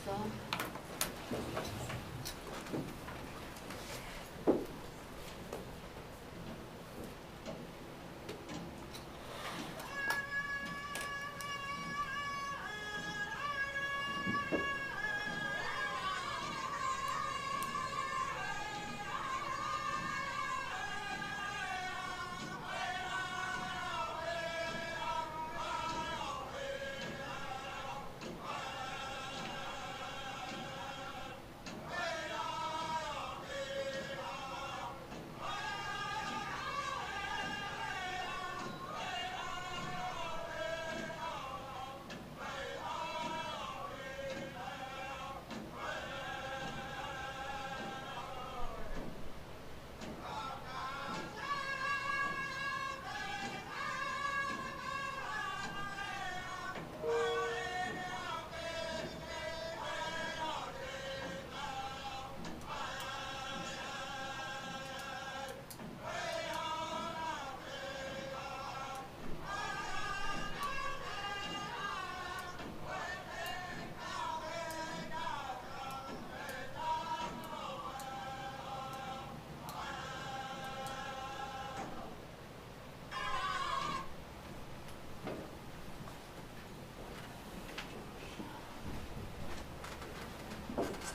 Melissa.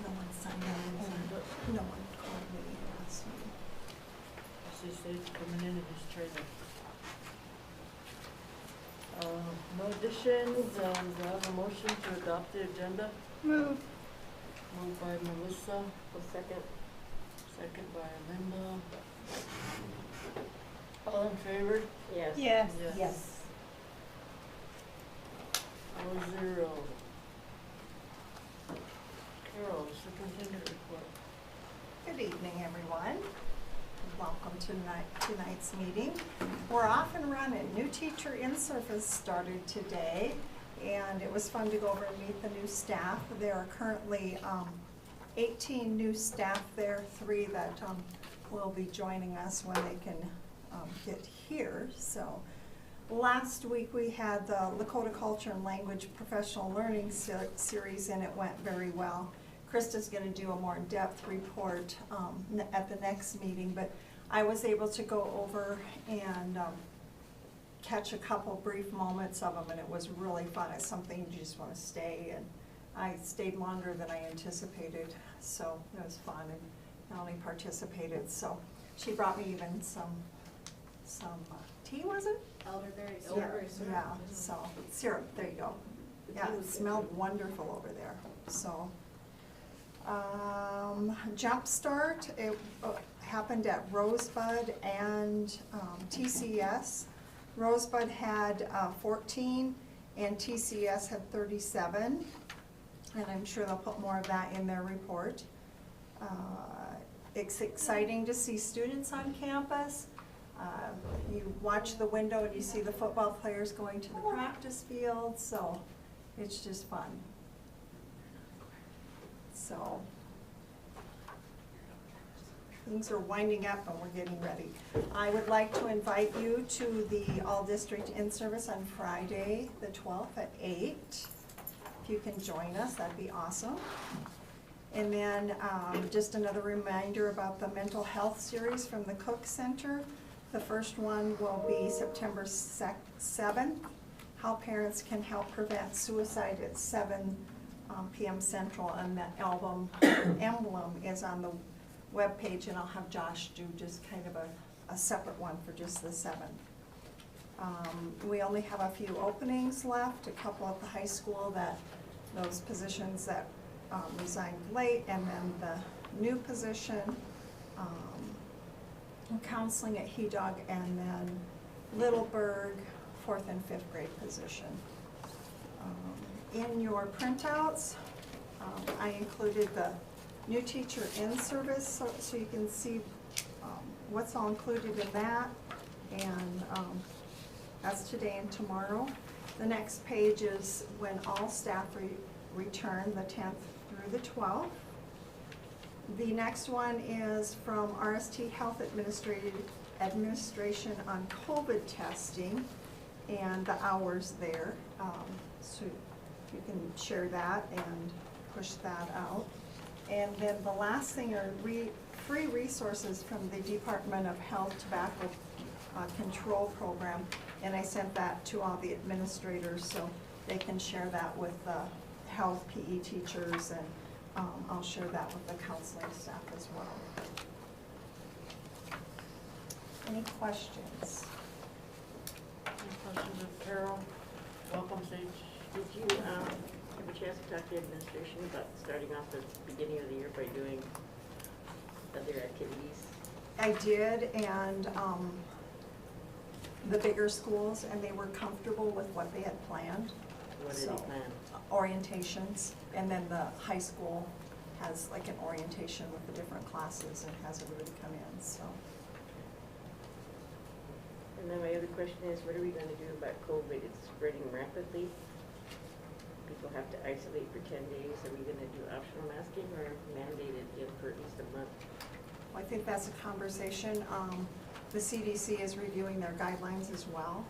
No one signed in. No one called me last week. She said it's coming in and just trying to. No additions, do I have a motion to adopt the agenda? Move. Moved by Melissa. Second. Second by Linda. All in favor? Yes. Yes. Yes. 4-0. Carol, superintendent report. Good evening, everyone. Welcome to tonight's meeting. We're off and running. New teacher in-service started today, and it was fun to go over and meet the new staff. There are currently 18 new staff there, 3 that will be joining us when they can get here. So last week we had the Lakota Culture and Language Professional Learning Series, and it went very well. Krista's going to do a more in-depth report at the next meeting, but I was able to go over and catch a couple brief moments of them, and it was really fun. It's something you just want to stay, and I stayed longer than I anticipated, so it was fun, and not only participated, so she brought me even some tea, was it? Elderberry syrup. Yeah, so syrup, there you go. Yeah, it smelled wonderful over there, so. Jumpstart, it happened at Rosebud and TCS. Rosebud had 14 and TCS had 37, and I'm sure they'll put more of that in their report. It's exciting to see students on campus. You watch the window and you see the football players going to the practice field, so it's just fun. So things are winding up and we're getting ready. I would like to invite you to the all-district in-service on Friday, the 12th at 8. If you can join us, that'd be awesome. And then just another reminder about the mental health series from the Cook Center. The first one will be September 7th, how parents can help prevent suicide at 7 p.m. Central, and that emblem is on the webpage, and I'll have Josh do just kind of a separate one for just the 7th. We only have a few openings left, a couple at the high school, those positions that resigned late, and then the new position, counseling at HEDOG, and then Littleburg, 4th and 5th grade position. In your printouts, I included the new teacher in-service so you can see what's all included in that, and that's today and tomorrow. The next page is when all staff return, the 10th through the 12th. The next one is from RST Health Administration on COVID testing and the hours there. So you can share that, and push that out. And then the last thing are free resources from the Department of Health Tobacco Control Program. And I sent that to all the administrators so they can share that with the health PE teachers, and I'll share that with the counseling staff as well. Any questions? Any questions of Carol? Welcome, Sage. Did you have a chance to talk to the administration about starting off the beginning of the year by doing other activities? I did, and the bigger schools, and they were comfortable with what they had planned. What did So, they plan? Orientations, and then the high school has like an orientation with the different classes and has everybody come in, so. And then my other question is, what are we gonna do about COVID? It's spreading rapidly. People have to isolate for 10 days. Are we gonna do optional masking or mandate it in for at least a month? I think that's a conversation. The CDC is reviewing their guidelines as well.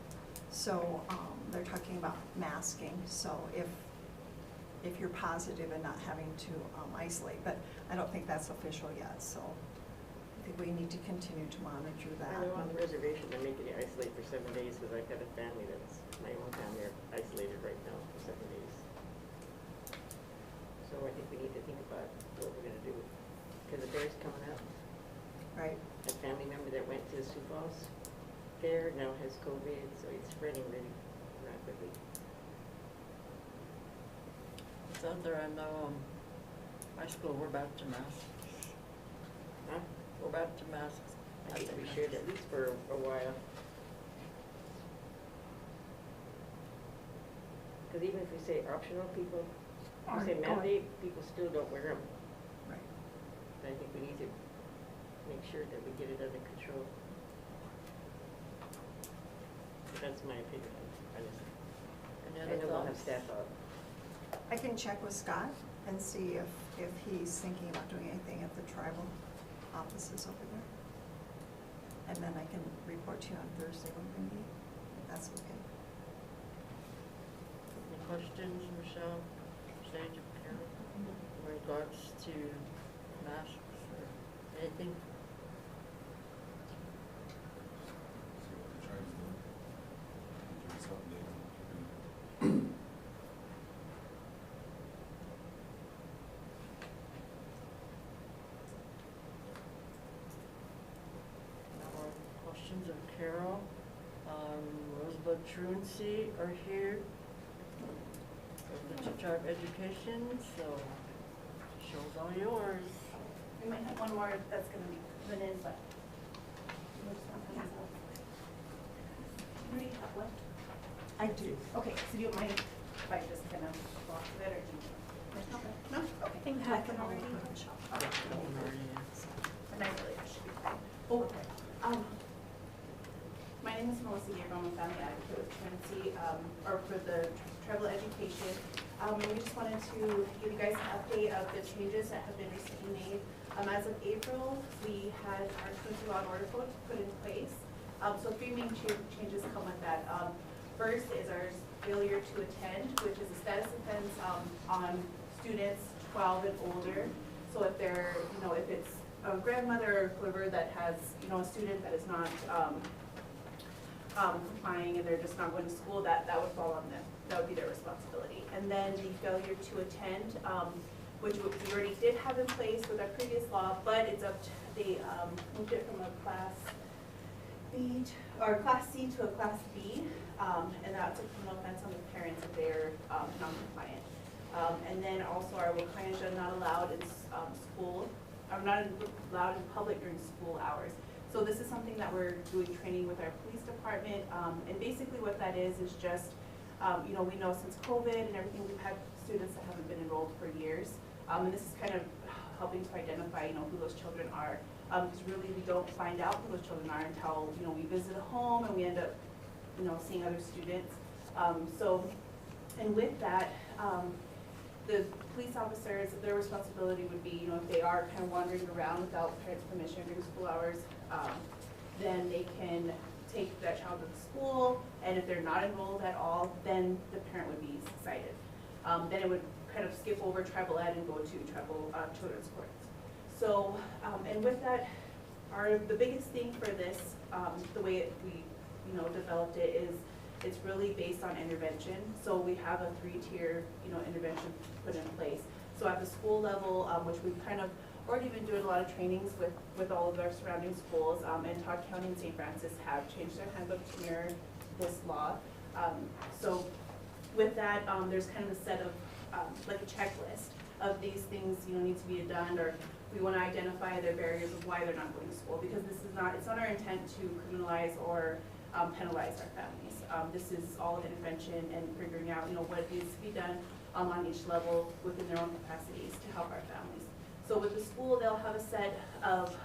So they're talking about masking. So if you're positive and not having to isolate, but I don't think that's official yet. So I think we need to continue to monitor that. I know on the reservation, they're making you isolate for 7 days because I've got a family that's, my own family are isolated right now for 7 days. So I think we need to think about what we're gonna do. Because the fair's coming up. Right. A family member that went to the Sioux Falls Fair now has COVID, so it's spreading really rapidly. It's out there, I know, high school, we're back to masks. Huh? We're back to masks. I think we should, at least for a while. Because even if we say optional, people, if we say mandate, people still don't wear them. Right. I think we need to make sure that we get it under control. But that's my opinion, honestly. Any I other know we'll have thoughts? staff out. I can check with Scott and see if he's thinking about doing anything at the tribal offices over there. And then I can report to you on Thursday when we meet, if that's okay. Any questions, Michelle, Sage, or Carol, in regards to masks or anything? See what the tribe's doing. Doing something they can. No more questions of Carol. Rosebud Truancy are here. The Chichar Education, so show's all yours. We might have one more that's gonna be coming in, but. You already have one? I do. Okay, so do you mind if I just kind of walk through it, or do you? No? Okay. I think I can already. And I really should be fine. Oh, my name is Melissa Gabriel, I'm a family advocate with Truancy, or for the tribal education. We just wanted to give you guys an update of the changes that have been recently made. As of April, we had our Truancy law and order code put in place. So 3 main changes come with that. First is our failure to attend, which is a status offense on students 12 and older. So if they're, if it's a grandmother or whoever that has, a student that is not complying and they're just not going to school, that would fall on them. That would be their responsibility. And then the failure to attend, which we already did have in place with our previous law, but it's up to, they moved it from a class B or class C to a class B, and that's a criminal offense on the parents if they're non-compliant. And then also our Wakayans are not allowed in school, are not allowed in public during school hours. So this is something that we're doing training with our police department, and basically what that is just, we know since COVID and everything, we've had students that haven't been enrolled for years, and this is kind of helping to identify, who those children are, because really we don't find out who those children are until, we visit a home and we end up, seeing other students. And with that, the police officers, their responsibility would be, if they are kind of wandering around without parents' permission during school hours, then they can take that child to the school, and if they're not enrolled at all, then the parent would be cited. Then it would kind of skip over tribal ed and go to tribal children's courts. So, and with that, the biggest thing for this, the way we, developed it is, it's really based on intervention. So we have a 3-tier, intervention put in place. So at the school level, which we've kind of already been doing a lot of trainings with all of our surrounding schools, and Todd County and St. Francis have changed their handbook to mirror this law. So with that, there's kind of a set of, like a checklist of these things, need to be done, or we want to identify their barriers of why they're not going to school, because this is not, it's not our intent to criminalize or penalize our families. This is all intervention and figuring out, what needs to be done on each level within their own capacities to help our families. So with the school, they'll have a set of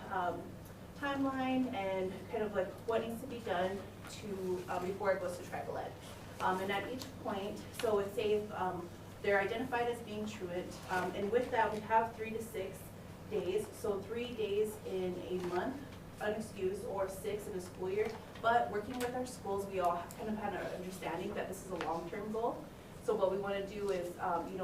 timeline and kind of like what needs to be done to before it goes to tribal ed. And at each point, so it's say if they're identified as being truant, and with that we have 3 to 6 days, so 3 days in a month unexcused or 6 in a school year. But working with our schools, we all kind of had an understanding that this is a long-term goal. So what we want to do is,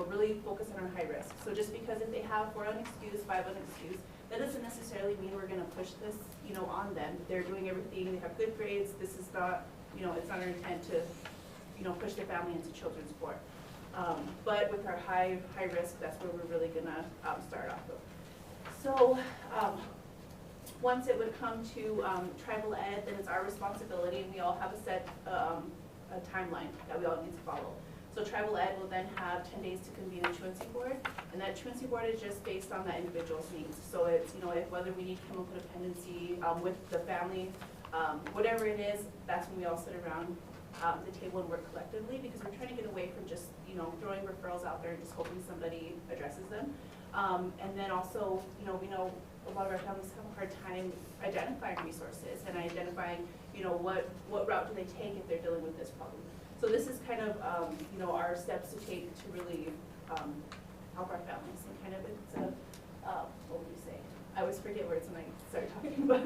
really focus on our high risk. So just because if they have 4 unexcused, 5 unexcused, that doesn't necessarily mean we're going to push this, on them. They're doing everything. They have good grades. This is not, it's not our intent to, push their family into children's court. But with our high risk, that's where we're really going to start off with. So once it would come to tribal ed, then it's our responsibility, and we all have a set a timeline that we all need to follow. So tribal ed will then have 10 days to convene a truancy board, and that truancy board is just based on that individual's needs. So it's, if whether we need chemical dependency with the family, whatever it is, that's when we all sit around the table and work collectively, because we're trying to get away from just, throwing referrals out there and just hoping somebody addresses them. And then also, we know a lot of our families have a hard time identifying resources and identifying, what route do they take if they're dealing with this problem. So this is kind of, our steps to take to really help our families, and kind of it's a, what would you say? I always forget words when I start talking, but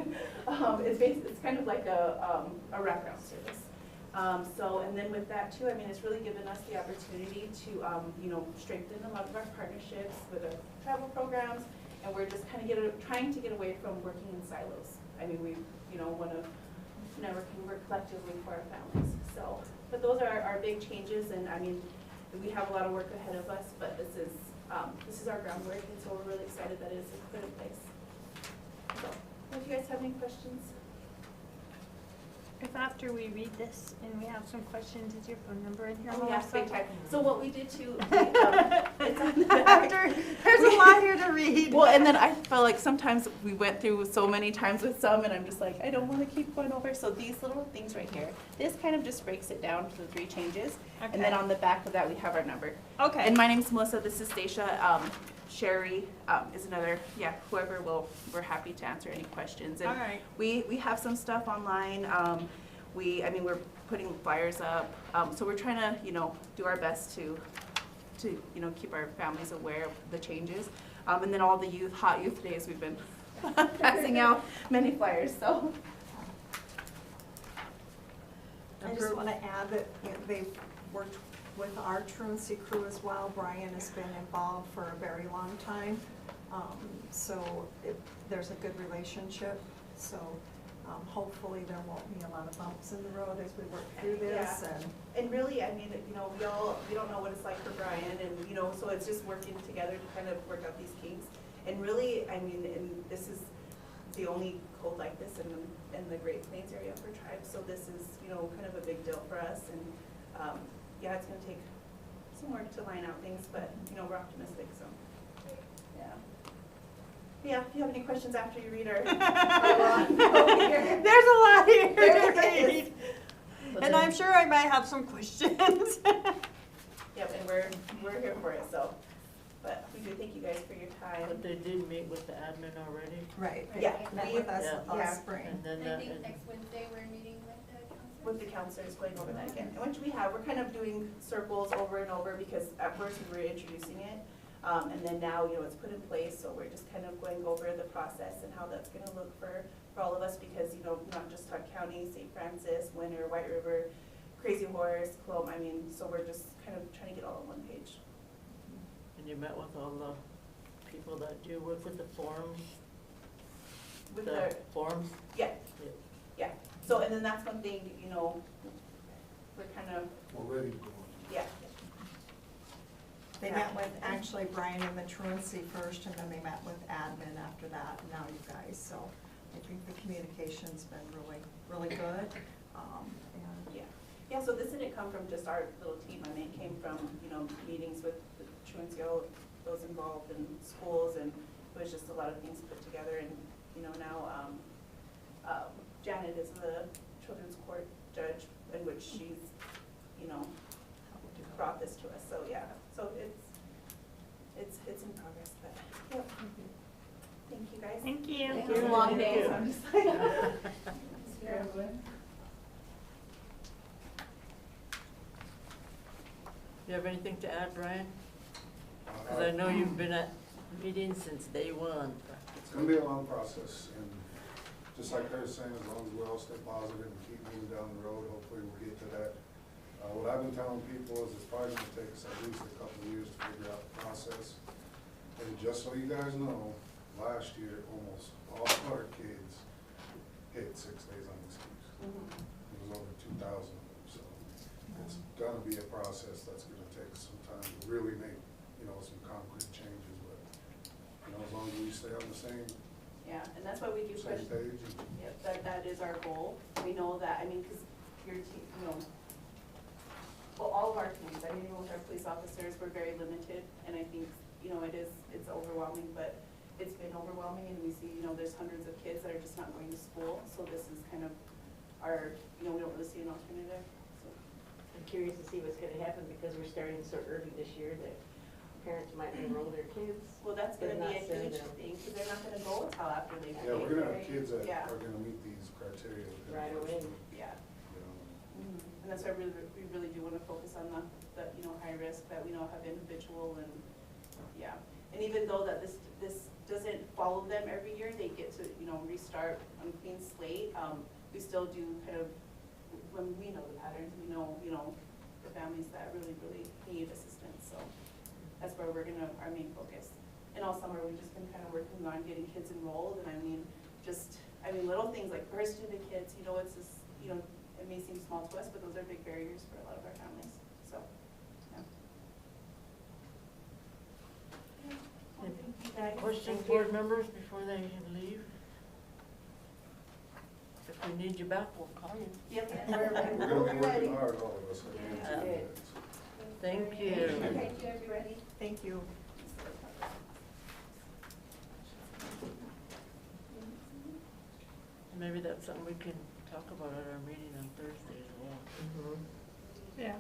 it's kind of like a wraparound service. So, and then with that too, it's really given us the opportunity to, strengthen a lot of our partnerships with our travel programs, and we're just kind of trying to get away from working in silos. We, want to network and work collectively for our families. So, but those are our big changes, and we have a lot of work ahead of us, but this is our groundwork, and so we're really excited that it is put in place. So, if you guys have any questions? If after we read this and we have some questions, is your phone number in here? Oh, yeah, big time. So what we did too, It's on the back. There's a lot here to read. well, and then I felt like sometimes we went through so many times with some, and I'm just like, I don't want to keep going over. So these little things right here, this kind of just breaks it down to the 3 changes. Okay. And then on the back of that, we have our number. Okay. And my name's Melissa, this is Stacia. Sherry is another, whoever we're happy to answer any questions. And all right. we have some stuff online. We're putting flyers up. So we're trying to, do our best to keep our families aware of the changes. And then all the hot youth days, we've been passing out many flyers, so. I just want to add that they've worked with our truancy crew as well. Brian has been involved for a very long time. So there's a good relationship. So hopefully there won't be a lot of bumps in the road as we work through this. Yeah. And really, we don't know what it's like for Brian, and so it's just working together to kind of work out these kinks. And really, and this is the only code like this in the Great Plains area for tribes. So this is kind of a big deal for us, and it's going to take some work to line out things, but we're optimistic. So yeah, if you have any questions after you read our law, over here. There's a lot here There to is. read. And I'm sure I might have some questions. Yep, and we're here for it. So, but we do thank you guys for your time. But they did meet with the admin already. Right. Yeah. Met with us Yeah. last spring. And then I think next Wednesday we're meeting with the counselors. With the counselors, going over that again. And which we're kind of doing circles over and over, because at first we were introducing it. And then now, it's put in place, so we're just kind of going over the process and how that's going to look for all of us, because, not just Todd County, St. Francis, Winter, White River, Crazy Horse, Clome, so we're just kind of trying to get all on one page. And And you met with all the people that do work with the forms? With The forms? yeah, Yeah. yeah. So, and then that's one thing, you know, we're kind of, We're ready to go on. yeah. They met with actually Brian and the truancy first, and then they met with admin after that, and now you guys, so I think the communication's been really, really good, and. Yeah, yeah, so this didn't come from just our little team, I mean, it came from, you know, meetings with the truancy, those involved in schools, and it was just a lot of things put together, and, you know, now, Janet is the children's court judge, in which she's, you know, brought this to us, so, yeah, so it's in progress, but, yeah. Thank you, guys. Thank you. Thank It's a you. long Thank day, you. so I'm just like. You have anything to add, Brian? Because I know you've been at meetings since day one. It's gonna be a long process, and just like I was saying, as long as we all stay positive and keep moving down the road, hopefully we'll get to that. What I've been telling people is it's probably gonna take us at least a couple of years to figure out the process. And just so you guys know, last year, almost all of our kids hit 6 days unexcused. It was over 2,000 of them, so it's gonna be a process that's gonna take some time to really make, you know, some concrete changes, but, you know, as long as we stay on the same Yeah, and that's why we do push, page and yeah, that is our goal. We know that, I mean, because your team, you know, well, all of our teams, I mean, even with our police officers, we're very limited, and I think, you know, it's overwhelming, but it's been overwhelming, and we see, you know, there's hundreds of kids that are just not going to school, so this is kind of our, you know, we don't really see an alternative, so. I'm curious to see what's gonna happen because we're starting so early this year that parents might enroll their kids. Well, that's gonna but be a not send huge them thing, because they're not gonna go until after they. yeah, we're gonna have kids that Yeah. are gonna meet these criteria. Right away. Yeah. You know. And that's why we really do wanna focus on the, you know, high risk that we know have individual and, yeah. And even though that this doesn't follow them every year, they get to, you know, restart on a clean slate, we still do kind of, when we know the patterns, we know, you know, the families that really, really need assistance, so that's where we're gonna, our main focus. And all summer, we've just been kind of working on getting kids enrolled, and I mean, little things like first to the kids, you know, it's just, you know, it may seem small to us, but those are big barriers for a lot of our families, so, yeah. Well, thank you guys. Questions, Thank board you. members, before they leave? If we need you back, we'll call you. Yep. We're gonna be working hard, all of us. Yeah. Thank you. Thank you, everybody. Thank you. Maybe that's something we can talk about at our meeting on Thursday as well. Yeah.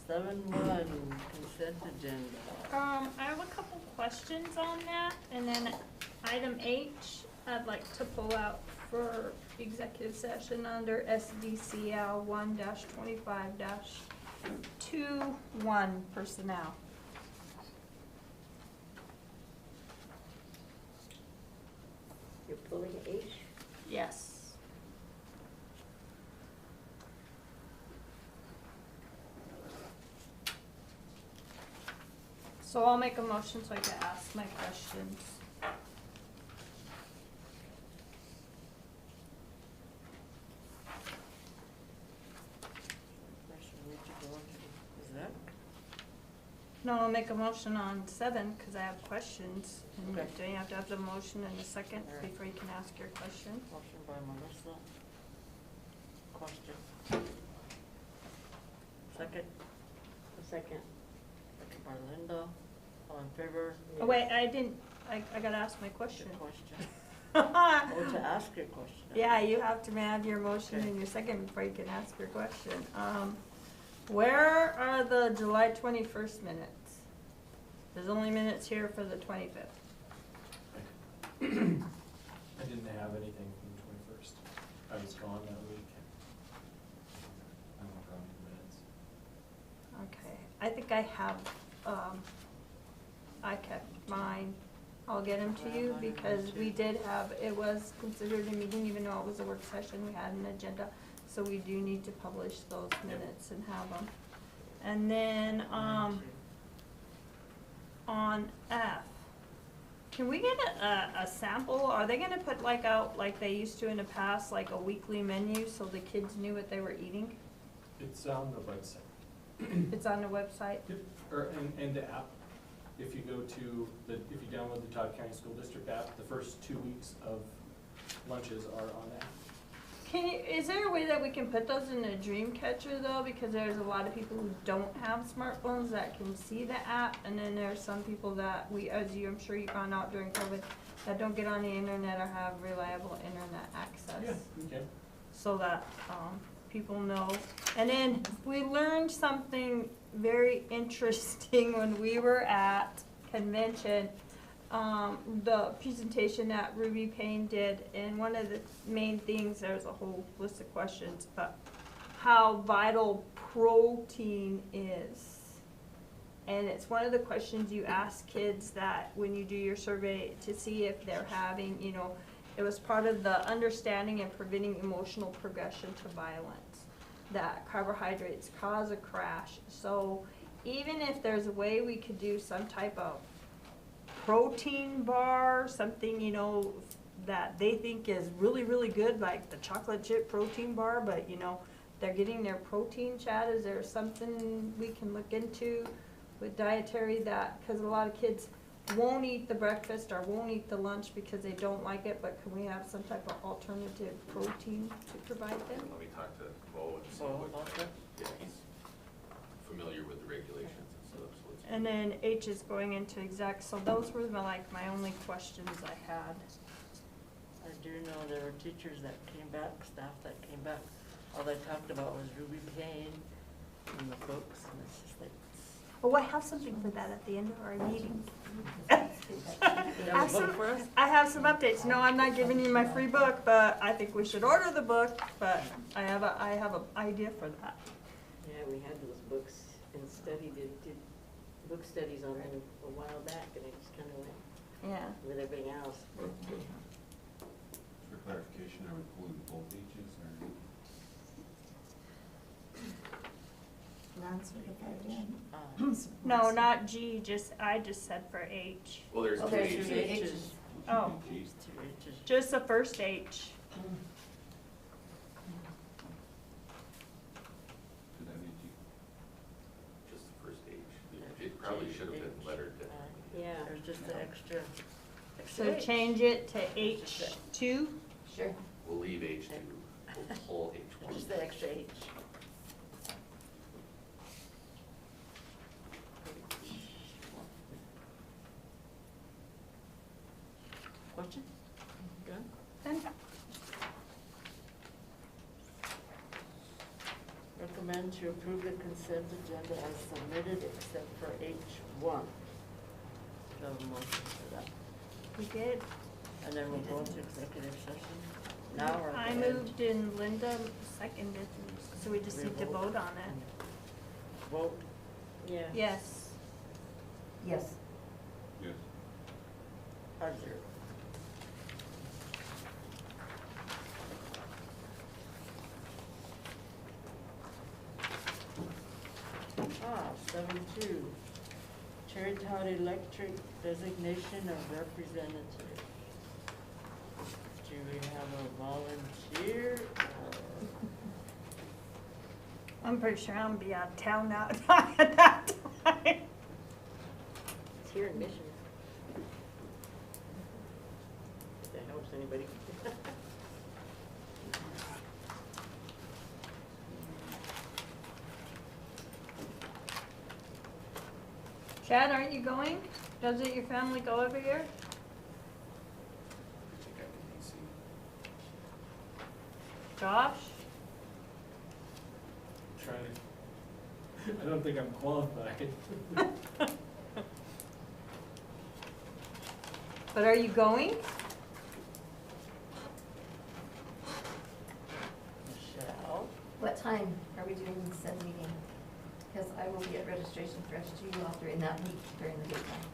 Seven one, consent agenda. I have a couple questions on that, and then item H, I'd like to pull out for executive session under SDCL 1-25-21 personnel. You're pulling H? Yes. So I'll make a motion so I can ask my questions. Is that? No, I'll make a motion on 7, because I have questions. And Okay. don't you have to have the motion in a second All right. before you can ask your question? Motion by Melissa. Question. Second? A second. Second by Linda. All in favor? Oh, wait, I gotta ask my question. Your question. Oh, to ask your question. Yeah, you have to have your motion Okay. and your second before you can ask your question. Where are the July 21st minutes? There's only minutes here for the 25th. I didn't have anything from the 21st. I was gone that week. I'm not around the minutes. Okay, I think I have, I kept mine, I'll get them to you, because we did have, it was considered a meeting, even though it was a work session, we had an agenda. So we do need to publish those minutes and have them. And then, on F, can we get a sample? Are they gonna put like out, like they used to in the past, like a weekly menu so the kids knew what they were eating? It's on the website. It's on the website? Yep, or, and the app. If you go to the, if you download the Todd County School District app, the first 2 weeks of lunches are on that. Can you, is there a way that we can put those in a dream catcher though? Because there's a lot of people who don't have smartphones that can see the app, and then there's some people that I'm sure you found out during COVID, that don't get on the internet or have reliable internet access. Yeah, okay. So that, people know. And then we learned something very interesting when we were at convention. The presentation that Ruby Payne did, and one of the main things, there's a whole list of questions, but how vital protein is. And it's one of the questions you ask kids that when you do your survey to see if they're having, you know, it was part of the understanding and preventing emotional progression to violence, that carbohydrates cause a crash. So even if there's a way we could do some type of protein bar, something, you know, that they think is really, really good, like the chocolate chip protein bar, but you know, they're getting their protein. Chad, is there something we can look into with dietary that, because a lot of kids won't eat the breakfast or won't eat the lunch because they don't like it, but can we have some type of alternative protein to provide them? Let me talk to Bo and see Bo what, about that? yeah, he's familiar with the regulations and stuff, so it's. And then H is going into exec, so those were my only questions I had. I do know there were teachers that came back, staff that came back. All they talked about was Ruby Payne and the books, and it's just like. Oh, I have something for that at the end of our meeting. You have a book for us? I have some updates. No, I'm not giving you my free book, but I think we should order the book, but I have an idea for that. Yeah, we had those books and did book studies on them a while back, and it just kind of went Yeah. with everything else. For clarification, are we pulling both H's or? Non-certified in. No, not G, I just said for H. Well, there's two there's H's. two H's. Oh. G's. Two H's. Just the first H. Could that be G? Just the first H. It probably should have been lettered differently. Yeah. There's just the extra So H. change it to H2. Sure. We'll leave H2, we'll pull H1. Just the extra H. Question? Done? Then Recommend to approve the consent agenda as submitted except for H1. Do I have a motion for that? we did. And then we'll go into executive session now or at I the end? moved and Linda seconded, so we just need to vote on it. Vote. Yeah. Yes. Yes. Yes. 5-0. Ah, 7-2. Todd Electric designation of representative. Do we have a volunteer? I'm pretty sure I'm gonna be out of town now at that time. It's here in Mission. If that helps anybody. Chad, aren't you going? Doesn't your family go every year? I think I can see. Josh? Trying. I don't think I'm qualified. But are you going? Michelle? What time are we doing said meeting? Because I will be at registration for SGU all during that week during the daytime.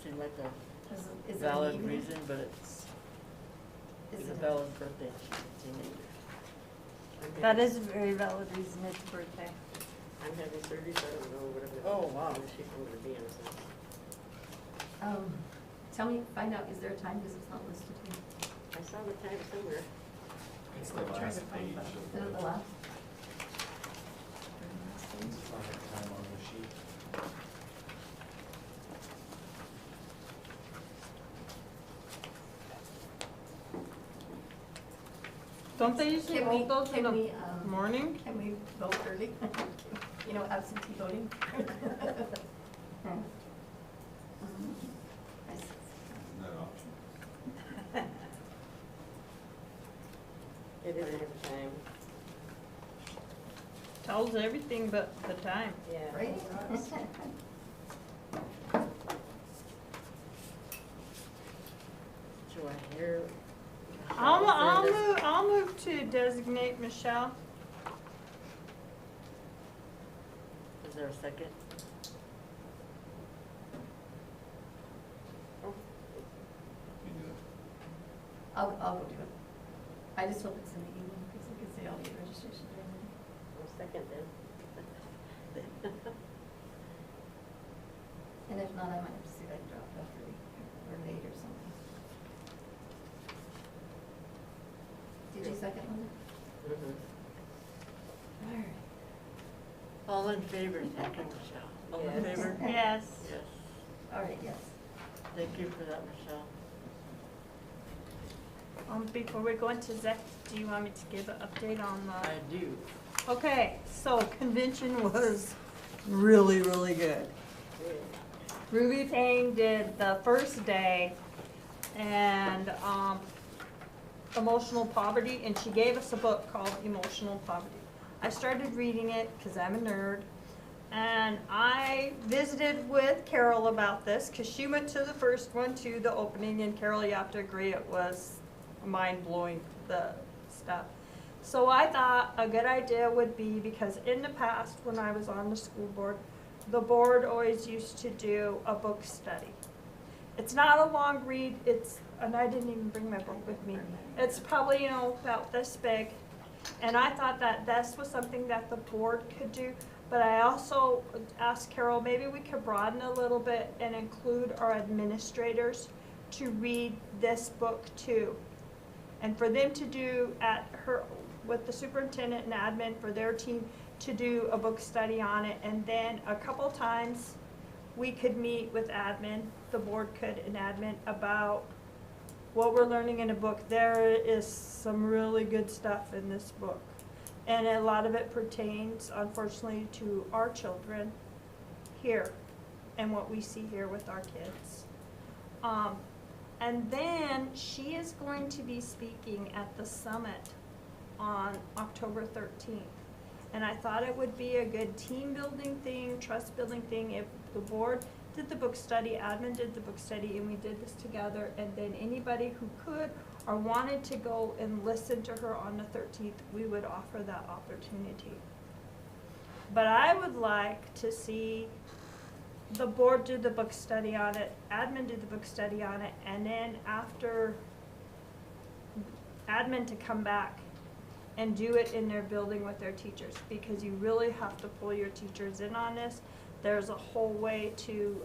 seem like a Is it an valid evening? reason, but it's Is a it valid birthday, teenager. That is a very valid reason, it's a birthday. I'm having surgery, so I don't know whatever. Oh, wow. The sheet I'm gonna be on, so. Tell me, find out, is there a time, because it's not listed here. I saw the time somewhere. It's the I'm trying last to find page that. of Is the. it the last? It's not that time on the sheet. Don't they usually Can we- hold those in can the we, morning? Can we vote early? You know, absentee voting? I see. Not an option. It didn't have time. Tells everything but the time. Yeah. Right? Do I hear? I'll move to designate Michelle. Is there a second? Oh, You do it. I'll go do it. I just hope it's in the evening, because I can see all the registration during the day. I'll second then. And if not, I might have to see if I can drop it off early or late or something. Did you second one? Mhm. All right. All in favor, thank you, Michelle. All in Yes. favor? Yes. Yes. All right, yes. Thank you for that, Michelle. Before we go into Zach, do you want me to give an update on the? I do. Okay, so convention was really, really good. Yeah. Ruby Payne did the first day and emotional poverty, and she gave us a book called Emotional Poverty. I started reading it because I'm a nerd, and I visited with Carol about this because she went to the first one too, the opening, and Carol, you have to agree, it was mind-blowing, the stuff. So I thought a good idea would be, because in the past, when I was on the school board, the board always used to do a book study. It's not a long read, and I didn't even bring my book with me. It's probably, about this big. And I thought that this was something that the board could do, but I also asked Carol, maybe we could broaden a little bit and include our administrators to read this book too. And for them to do with the superintendent and admin for their team to do a book study on it, and then a couple times we could meet with admin, the board could, and admin, about what we're learning in a book. There is some really good stuff in this book, and a lot of it pertains, unfortunately, to our children here and what we see here with our kids. And then she is going to be speaking at the summit on October 13th. And I thought it would be a good team building thing, trust building thing, if the board did the book study, admin did the book study, and we did this together, and then anybody who could or wanted to go and listen to her on the 13th, we would offer that opportunity. But I would like to see the board do the book study on it, admin did the book study on it, and then after admin to come back and do it in their building with their teachers, because you really have to pull your teachers in on this. There's a whole way to,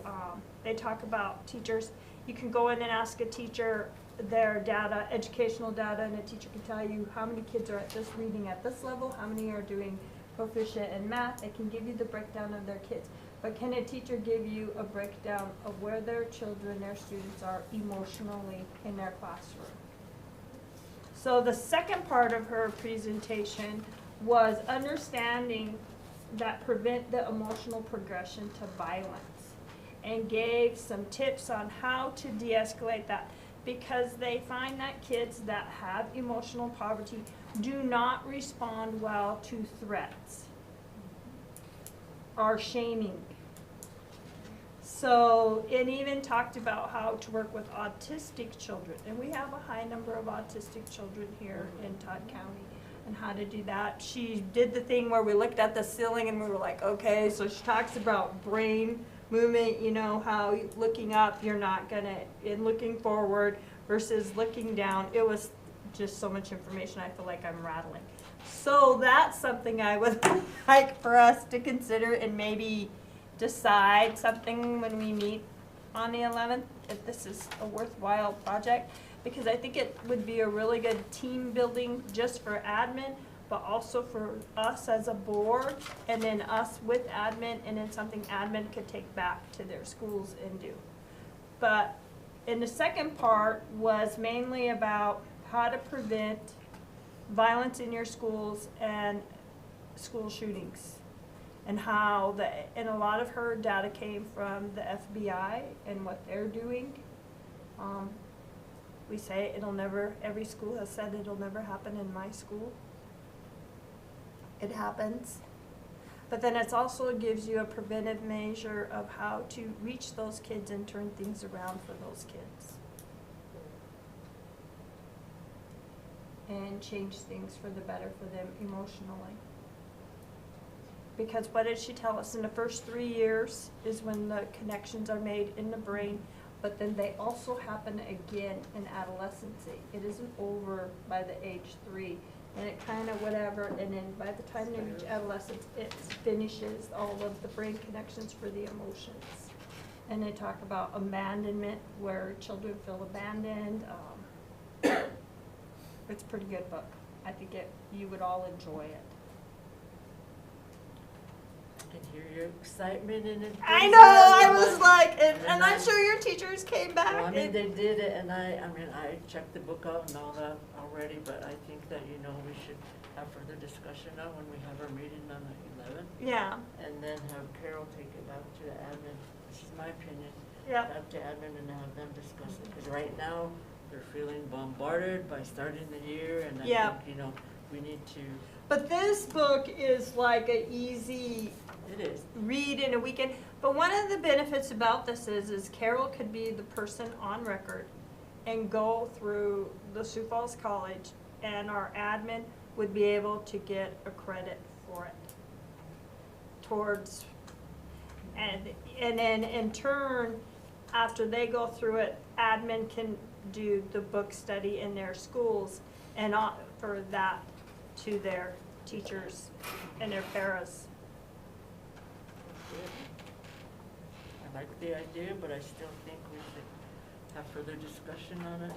they talk about teachers, you can go in and ask a teacher their data, educational data, and a teacher can tell you how many kids are at this reading at this level, how many are doing proficient in math. They can give you the breakdown of their kids. But can a teacher give you a breakdown of where their children, their students are emotionally in their classroom? So the second part of her presentation was understanding that prevent the emotional progression to violence, and gave some tips on how to de-escalate that, because they find that kids that have emotional poverty do not respond well to threats or shaming. So it even talked about how to work with autistic children, and we have a high number of autistic children here in Todd County, and how to do that. She did the thing where we looked at the ceiling and we were like, okay, so she talks about brain movement, you know, how looking up, you're not gonna, and looking forward versus looking down. It was just so much information, I feel like I'm rattling. So that's something I would like for us to consider and maybe decide something when we meet on the 11th, if this is a worthwhile project. Because I think it would be a really good team building just for admin, but also for us as a board, and then us with admin, and then something admin could take back to their schools and do. But in the second part was mainly about how to prevent violence in your schools and school shootings. And how and a lot of her data came from the FBI and what they're doing. We say every school has said it'll never happen in my school. It happens. But then it also gives you a preventive measure of how to reach those kids and turn things around for those kids. And change things for the better for them emotionally. Because what did she tell us? In the first 3 years is when the connections are made in the brain, but then they also happen again in adolescency. It isn't over by the age 3, and it kind of whatever, and then by the time they reach adolescence, it finishes all of the brain connections for the emotions. And they talk about abandonment, where children feel abandoned. It's a pretty good book. I think you would all enjoy it. I can hear your excitement and enthusiasm. I know, I was like, and I'm sure your teachers came back. Well, I mean, they did it, and I checked the book out and all that already, but I think that, we should have further discussion on when we have our meeting on the 11th. Yeah. And then have Carol take it back to the admin, this is my opinion. Yeah. Back to admin and have them discuss it, because right now, they're feeling bombarded by starting the year, and I think, we need to. But this book is like an easy It is. read in a weekend. But one of the benefits about this is Carol could be the person on record and go through the Sioux Falls College, and our admin would be able to get a credit for it towards, and then in turn, after they go through it, admin can do the book study in their schools and offer that to their teachers and their paras. I like the idea, but I still think we should have further discussion on it.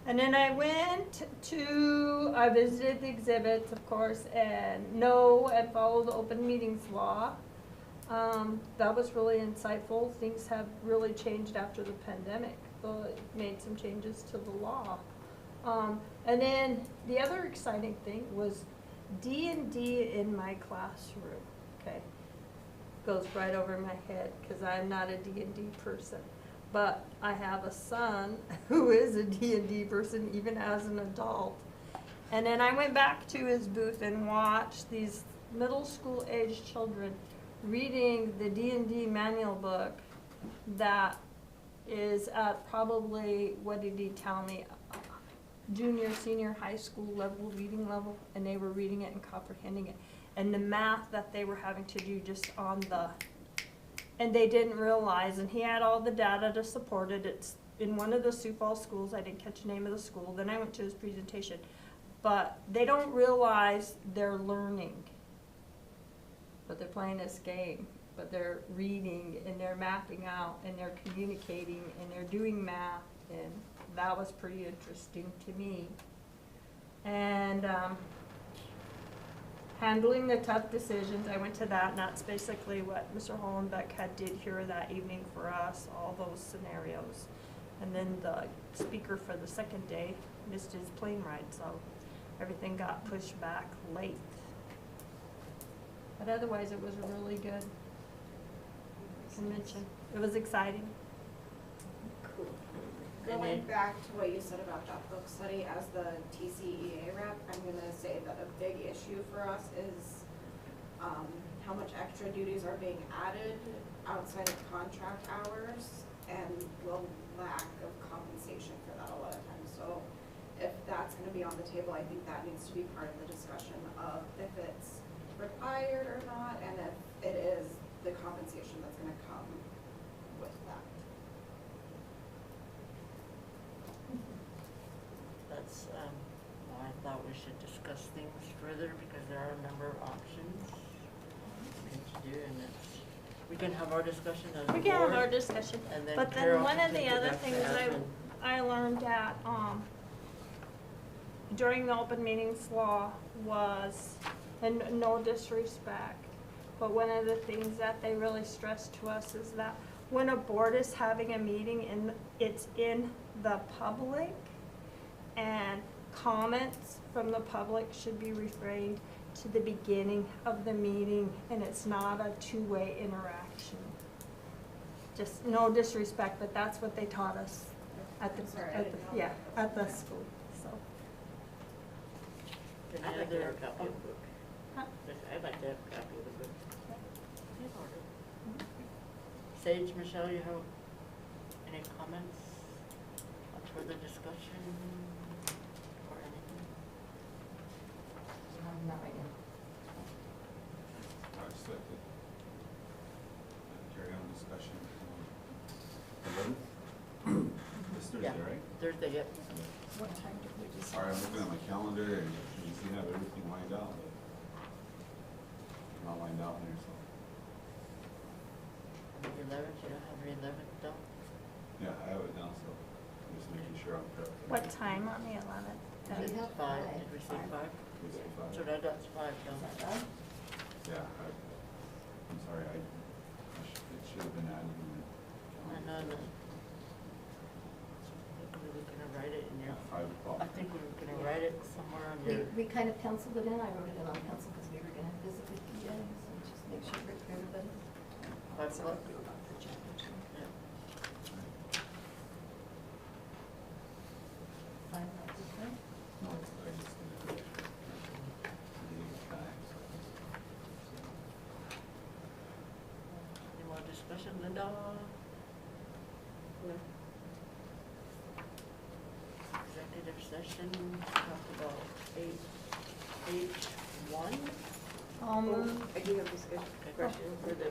And then I visited the exhibits, of course, and followed the open meetings law. That was really insightful. Things have really changed after the pandemic. It made some changes to the law. And then the other exciting thing was D&D in my classroom. Okay, goes right over my head because I'm not a D&D person. But I have a son who is a D&D person even as an adult. And then I went back to his booth and watched these middle school age children reading the D&D manual book that is at probably, what did he tell me, junior, senior, high school level, reading level, and they were reading it and comprehending it. And the math that they were having to do just on and they didn't realize, and he had all the data to support it. It's in one of the Sioux Falls schools. I didn't catch the name of the school. Then I went to his presentation. But they don't realize they're learning. But they're playing this game. But they're reading, and they're mapping out, and they're communicating, and they're doing math. And that was pretty interesting to me. And handling the tough decisions, I went to that, and that's basically what Mr. Hollenbeck did here that evening for us, all those scenarios. And then the speaker for the second day missed his plane ride, so everything got pushed back late. But otherwise, it was a really good convention. It was exciting. Cool. Going back to what you said about that book study, as the TCEA rep, I'm gonna say that a big issue for us is how much extra duties are being added outside of contract hours and the lack of compensation for that a lot of times. So if that's gonna be on the table, I think that needs to be part of the discussion of if it's required or not, and if it is, the compensation that's gonna come with that. That's, I thought we should discuss things further because there are a number of options we need to do, and it's, we can have our discussion as a board. We can have our discussion, and then but then Carol one can of the take it other back to things admin. I learned at, during the open meetings law was, and no disrespect, but one of the things that they really stressed to us is that when a board is having a meeting and it's in the public, and comments from the public should be refrained to the beginning of the meeting, and it's not a two-way interaction. Just no disrespect, but that's what they taught us at the, Sorry, I at didn't the, know yeah, that. at the school, so. Any I'd like to other- have a copy of the book. Huh? I'd like to have a copy of the book. Sage, Michelle, you have any comments on further discussion or anything? Not right now. I'd just like to carry on discussion. 11th? This Thursday, Yeah. right? Thursday, yep. What time did we decide? Sorry, I'm looking at my calendar and you see I have everything lined out, but not lined out here, so. The 11th, you don't have the 11th, don't? Yeah, I have it now, so I'm just making sure I'm correct. What time on the 11th? We Is it have 5? five. Did we say 5? We say five. So that's 5, Is don't that done? Yeah, I'm sorry, it should have been added in the I calendar. know. I think we were gonna write it in your, Yeah, 5 o'clock. I think we were gonna write it somewhere on your, We kind of penciled it in, I wrote it in on pencil because we were gonna visit with you guys, so just make sure for everybody. 5 So o'clock. we do about the chapter two. Yeah. Fine, that's okay. No, I just didn't. Time, so. Any more discussion, Linda? No. Executive session, talk about 8H1. I do have a discussion, question for the,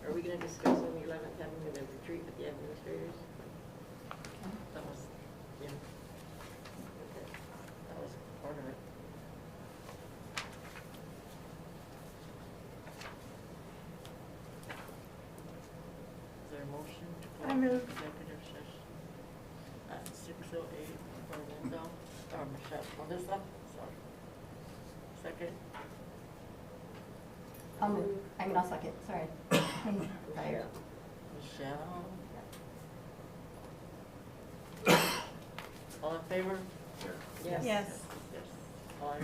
are we gonna discuss on the 11th having a retreat with the administrators? That was, yeah. Okay. That was part of it. Is there a motion to go I into move. executive session at 6:08 for Linda, or Michelle, Melissa, sorry. Second, I'll move, I'll second, sorry. I'm tired. Michelle. All in favor? Yeah. Yes. Yes. Yes. 5-0.